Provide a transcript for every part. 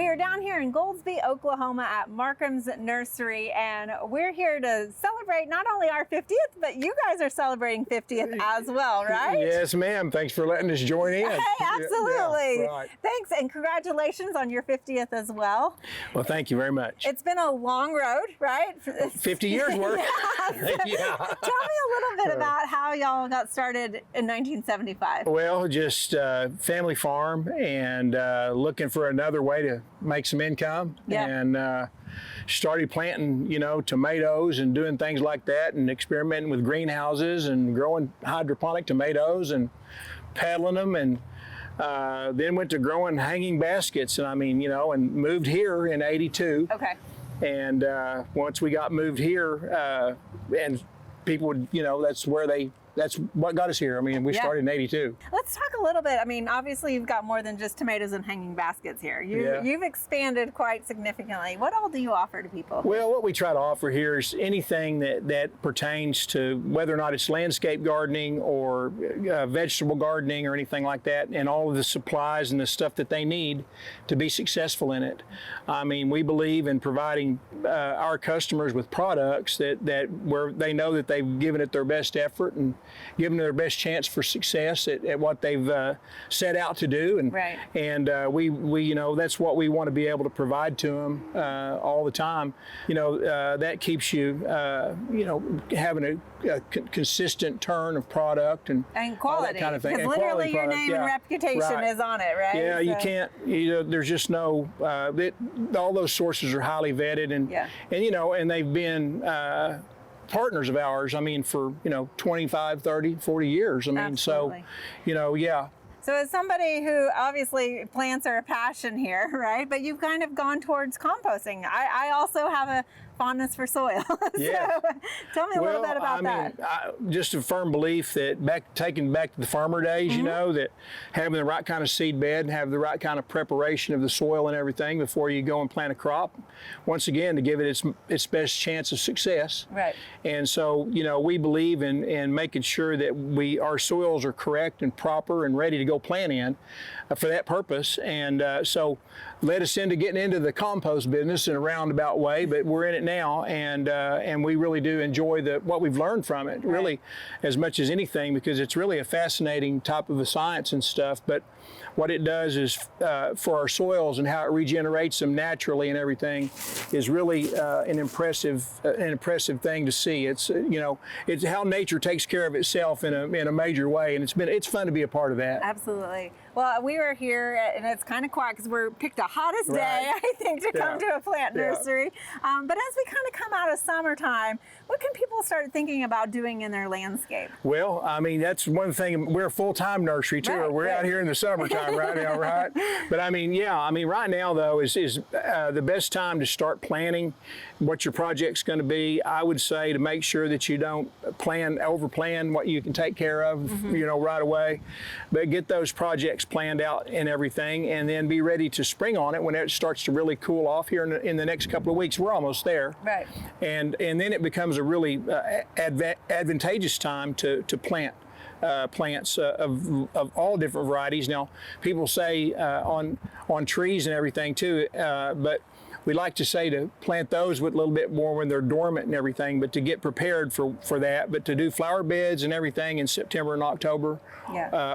We are down here in Goldsby, Oklahoma at Marcum's Nursery, and we're here to celebrate not only our 50th, but you guys are celebrating 50th as well, right? Yes, ma'am. Thanks for letting us join in. Hey, absolutely. Yeah, right. Thanks, and congratulations on your 50th as well. Well, thank you very much. It's been a long road, right? 50 years worth. Yeah. Tell me a little bit about how y'all got started in 1975. Well, just family farm and looking for another way to make some income. Yeah. And started planting, tomatoes and doing things like that and experimenting with greenhouses and growing hydroponic tomatoes and peddling them, and then went to growing hanging baskets, and and moved here in '82. Okay. And once we got moved here, and people would, that's what got us here. We started in '82. Let's talk a little bit. Obviously you've got more than just tomatoes and hanging baskets here. You've expanded quite significantly. What all do you offer to people? Well, what we try to offer here is anything that pertains to whether or not it's landscape gardening or vegetable gardening or anything like that, and all of the supplies and the stuff that they need to be successful in it. We believe in providing our customers with products that where they know that they've given it their best effort and give them their best chance for success at what they've set out to do, and right. And we that's what we want to be able to provide to them all the time. That keeps you having a consistent turn of product and quality, all that kind of thing. Because literally your name and reputation is on it, right? Yeah, you can't. There's just no. All those sources are highly vetted, and they've been. Partners of ours, for 25, 30, 40 years. Absolutely. So, yeah. So as somebody who obviously plants are a passion here, right? But you've kind of gone towards composting. I also have a fondness for soil. Yeah. So tell me a little bit about that. Just a firm belief that taking back to the farmer days, that having the right kind of seed bed and have the right kind of preparation of the soil and everything before you go and plant a crop, once again, to give it its best chance of success. Right. And so, we believe in making sure that our soils are correct and proper and ready to go plant in for that purpose. And so led us into getting into the compost business in a roundabout way, but we're in it now, and we really do enjoy what we've learned from it, really, as much as anything, because it's really a fascinating type of a science and stuff. But what it does is for our soils and how it regenerates them naturally and everything is really an impressive thing to see. It's it's how nature takes care of itself in a major way, and it's fun to be a part of that. Absolutely. Well, we were here, and it's kind of quiet because we're picked the hottest day, I think, to come to a plant nursery. But as we kind of come out of summertime, what can people start thinking about doing in their landscape? Well, that's one thing. We're a full-time nursery too. We're out here in the summertime right now, right? But right now though is the best time to start planning what your project's going to be. I would say to make sure that you don't overplan what you can take care of, right away, but get those projects planned out and everything, and then be ready to spring on it when it starts to really cool off here in the next couple of weeks. We're almost there. Right. And then it becomes a really advantageous time to plant plants of all different varieties. Now, people say on trees and everything too, but we like to say to plant those with a little bit more when they're dormant and everything, but to get prepared for that, but to do flower beds and everything in September and October,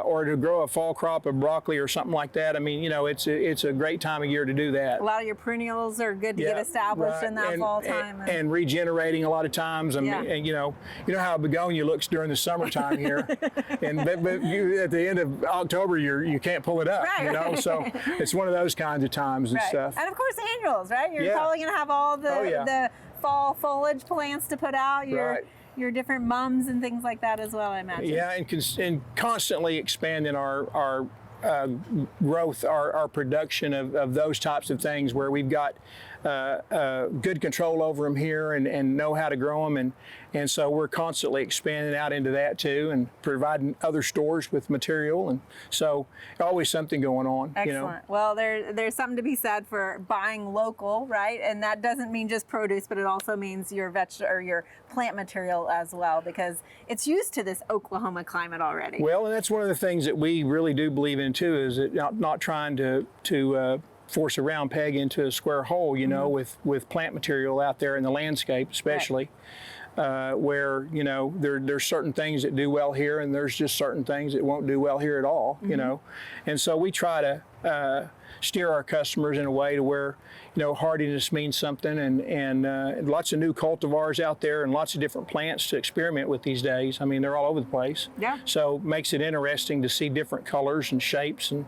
or to grow a fall crop of broccoli or something like that. It's a great time of year to do that. A lot of your perennials are good to get established in that fall time. And regenerating a lot of times. And you know how a begonia looks during the summertime here, but you, at the end of October you can't pull it up. Right. So it's one of those kinds of times and stuff. And of course annuals, right? You're probably going to have all the fall foliage plants to put out, your different mums and things like that as well, I imagine. Yeah, and constantly expanding our growth, our production of those types of things, where we've got good control over them here and know how to grow them, and so we're constantly expanding out into that too, and providing other stores with material, and so always something going on. Excellent. Well, there's something to be said for buying local, right? And that doesn't mean just produce, but it also means your your plant material as well, because it's used to this Oklahoma climate already. Well, and that's one of the things that we really do believe in too, is that not trying to force a round peg into a square hole, you know, with plant material out there in the landscape, especially. Where, you know, there's certain things that do well here, and there's just certain things that won't do well here at all, you know. And so we try to steer our customers in a way to where, you know, hardiness means something, and lots of new cultivars out there and lots of different plants to experiment with these days. I mean, they're all over the place. Yeah. So makes it interesting to see different colors and shapes and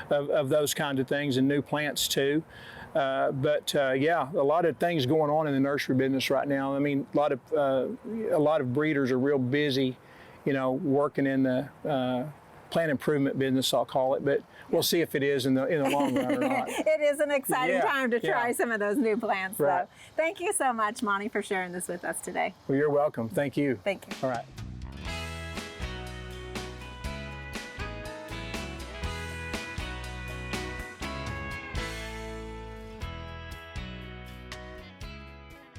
of those kinds of things, and new plants too. Yeah, a lot of things going on in the nursery business right now. I mean, a lot of breeders are real busy, you know, working in the plant improvement business, I'll call it. But we'll see if it is in the long run or not. It is an exciting time to try yeah. some of those new plants. Right. So thank you so much, Monty, for sharing this with us today. Well, you're welcome. Thank you. Thank you. All right.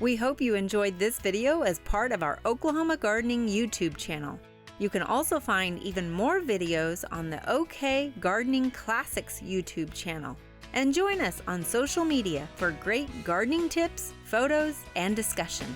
We hope you enjoyed this video as part of our Oklahoma Gardening YouTube channel. You can also find even more videos on the OK Gardening Classics YouTube channel. And join us on social media for great gardening tips, photos, and discussion.